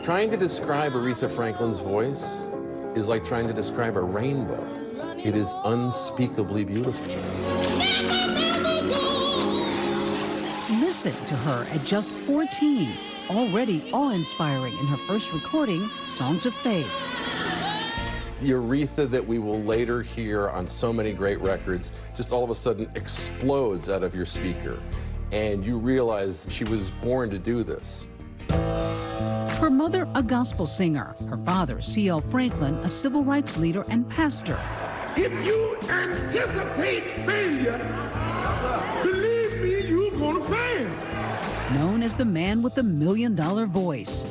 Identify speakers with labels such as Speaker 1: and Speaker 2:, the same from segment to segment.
Speaker 1: Trying to describe Aretha Franklin's voice is like trying to describe a rainbow. It is unspeakably beautiful.
Speaker 2: Listen to her at just 14, already awe-inspiring in her first recording, Songs of Faith.
Speaker 1: The Aretha that we will later hear on so many great records just all of a sudden explodes out of your speaker, and you realize she was born to do this.
Speaker 2: Her mother, a gospel singer. Her father, C.L. Franklin, a civil rights leader and pastor.
Speaker 3: If you anticipate failure, believe me, you're gonna fail.
Speaker 2: Known as the man with the $1 million voice.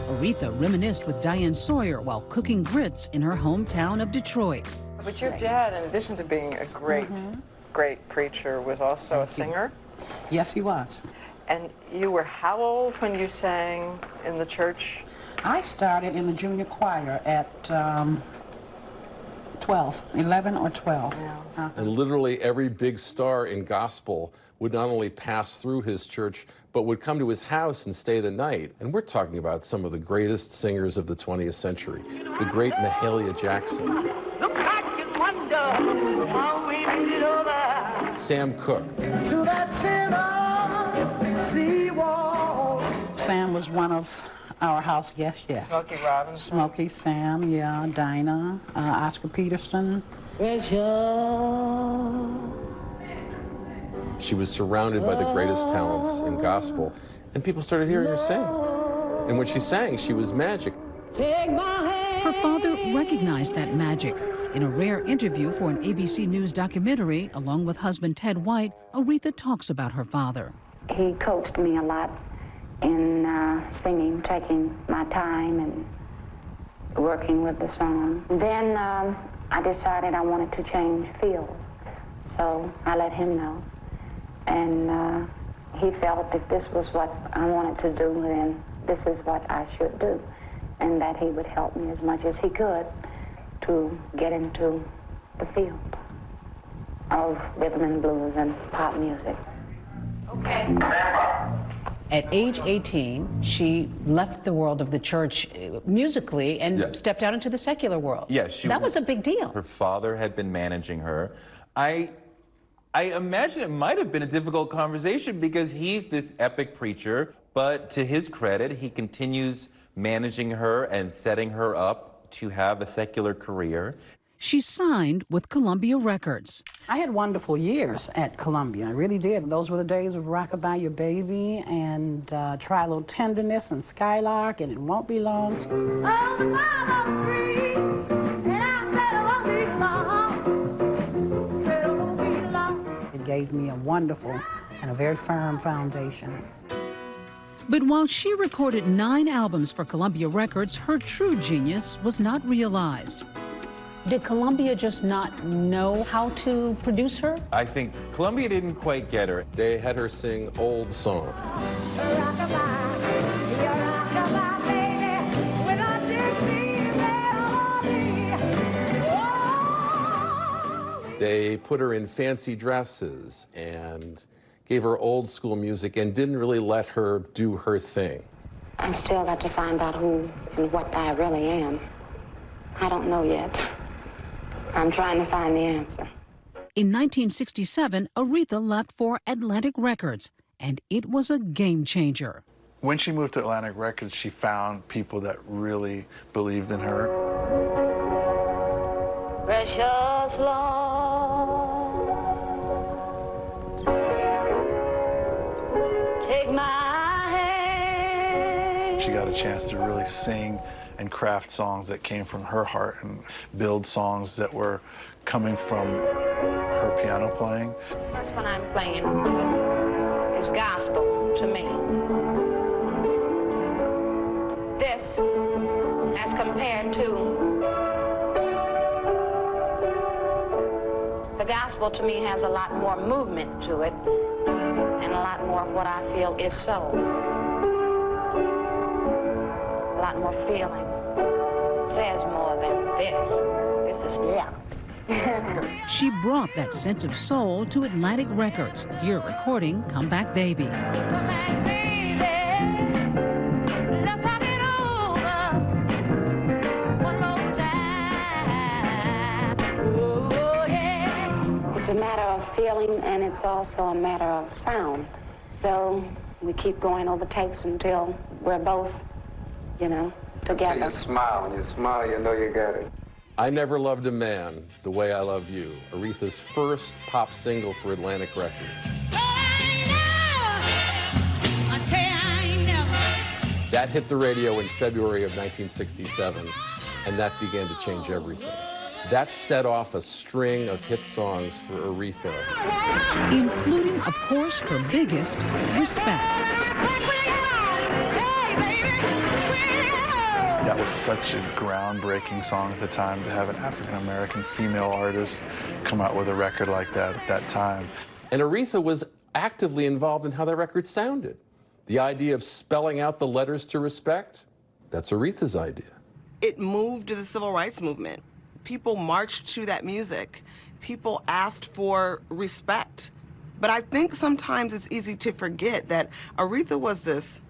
Speaker 2: Aretha reminisced with Diane Sawyer while cooking grits in her hometown of Detroit.
Speaker 4: But your dad, in addition to being a great preacher, was also a singer?
Speaker 5: Yes, he was.
Speaker 4: And you were how old when you sang in the church?
Speaker 5: I started in the junior choir at 11 or 12.
Speaker 4: Yeah.
Speaker 1: And literally every big star in gospel would not only pass through his church, but would come to his house and stay the night. And we're talking about some of the greatest singers of the 20th century, the great Mahalia Jackson, Sam Cooke.
Speaker 5: Sam was one of our house guests, yes.
Speaker 4: Smokey Robinson.
Speaker 5: Smokey, Sam, yeah, Dinah, Oscar Peterson.
Speaker 1: She was surrounded by the greatest talents in gospel, and people started hearing her sing. And when she sang, she was magic.
Speaker 2: Her father recognized that magic. In a rare interview for an ABC News documentary, along with husband Ted White, Aretha talks about her father.
Speaker 6: He coached me a lot in singing, taking my time and working with the song. Then I decided I wanted to change fields, so I let him know. And he felt if this was what I wanted to do, then this is what I should do, and that he would help me as much as he could to get into the field of rhythm and blues and pop music.
Speaker 4: Okay.
Speaker 7: At age 18, she left the world of the church musically and stepped out into the secular world.
Speaker 8: Yes,
Speaker 7: that was a big deal.
Speaker 8: Her father had been managing her. I imagine it might have been a difficult conversation because he's this epic preacher, but to his credit, he continues managing her and setting her up to have a secular career.
Speaker 2: She signed with Columbia Records.
Speaker 5: I had wonderful years at Columbia, I really did. Those were the days of Rockabye Your Baby and Try a Little Tenderness and Skylark and It Won't Be Long. It gave me a wonderful and a very firm foundation.
Speaker 2: But while she recorded 9 albums for Columbia Records, her true genius was not realized.
Speaker 7: Did Columbia just not know how to produce her?
Speaker 8: I think Columbia didn't quite get her.
Speaker 1: They had her sing old songs. They put her in fancy dresses and gave her old school music and didn't really let her do her thing.
Speaker 6: I've still got to find out who and what I really am. I don't know yet. I'm trying to find the answer.
Speaker 2: In 1967, Aretha left for Atlantic Records, and it was a game changer.
Speaker 9: When she moved to Atlantic Records, she found people that really believed in her.
Speaker 6: Precious Lord, take my hand.
Speaker 9: She got a chance to really sing and craft songs that came from her heart and build songs that were coming from her piano playing.
Speaker 6: First one I'm playing is gospel to me. This, as compared to the gospel, to me has a lot more movement to it and a lot more of what I feel is soul. A lot more feeling. Says more than this. This is yeah.
Speaker 2: She brought that sense of soul to Atlantic Records, here recording Come Back Baby.
Speaker 6: Come back, baby. Let's talk it over. It's a matter of feeling, and it's also a matter of sound. So we keep going over takes until we're both, you know, together.
Speaker 10: Until you smile. When you smile, you know you got it.
Speaker 1: I Never Loved a Man the Way I Love You, Aretha's first pop single for Atlantic Records. That hit the radio in February of 1967, and that began to change everything. That set off a string of hit songs for Aretha,
Speaker 2: including, of course, her biggest, Respect.
Speaker 9: That was such a groundbreaking song at the time, to have an African-American female artist come out with a record like that at that time.
Speaker 1: And Aretha was actively involved in how that record sounded. The idea of spelling out the letters to respect, that's Aretha's idea.
Speaker 11: It moved to the civil rights movement. People marched to that music. People asked for respect. But I think sometimes it's easy to forget that Aretha was this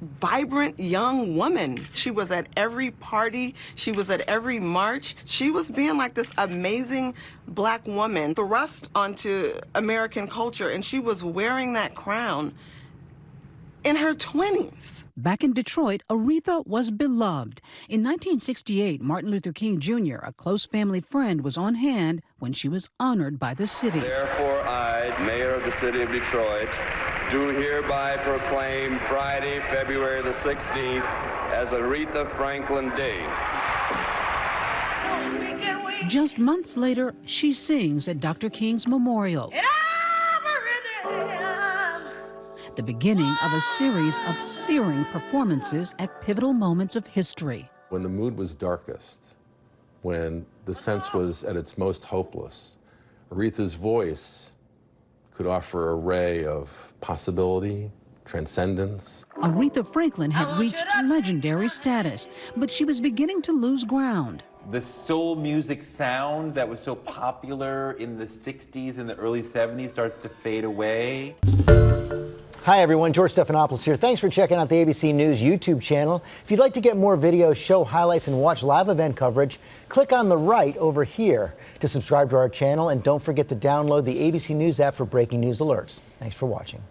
Speaker 11: vibrant young woman. She was at every party. She was at every march. She was being like this amazing black woman thrust onto American culture, and she was wearing that crown in her 20s.
Speaker 2: Back in Detroit, Aretha was beloved. In 1968, Martin Luther King Jr., a close family friend, was on hand when she was honored by the city.
Speaker 10: Therefore, I, Mayor of the City of Detroit, do hereby proclaim Friday, February the 16th as Aretha Franklin Day.
Speaker 2: Just months later, she sings at Dr. King's memorial. The beginning of a series of searing performances at pivotal moments of history.
Speaker 1: When the mood was darkest, when the sense was at its most hopeless, Aretha's voice could offer a ray of possibility, transcendence.
Speaker 2: Aretha Franklin had reached legendary status, but she was beginning to lose ground.
Speaker 8: The soul music sound that was so popular in the 60s and the early 70s starts to fade away.
Speaker 12: Hi everyone, George Stephanopoulos here. Thanks for checking out the ABC News YouTube channel. If you'd like to get more videos, show highlights, and watch live event coverage, click on the right over here to subscribe to our channel, and don't forget to download the ABC News app for breaking news alerts. Thanks for watching.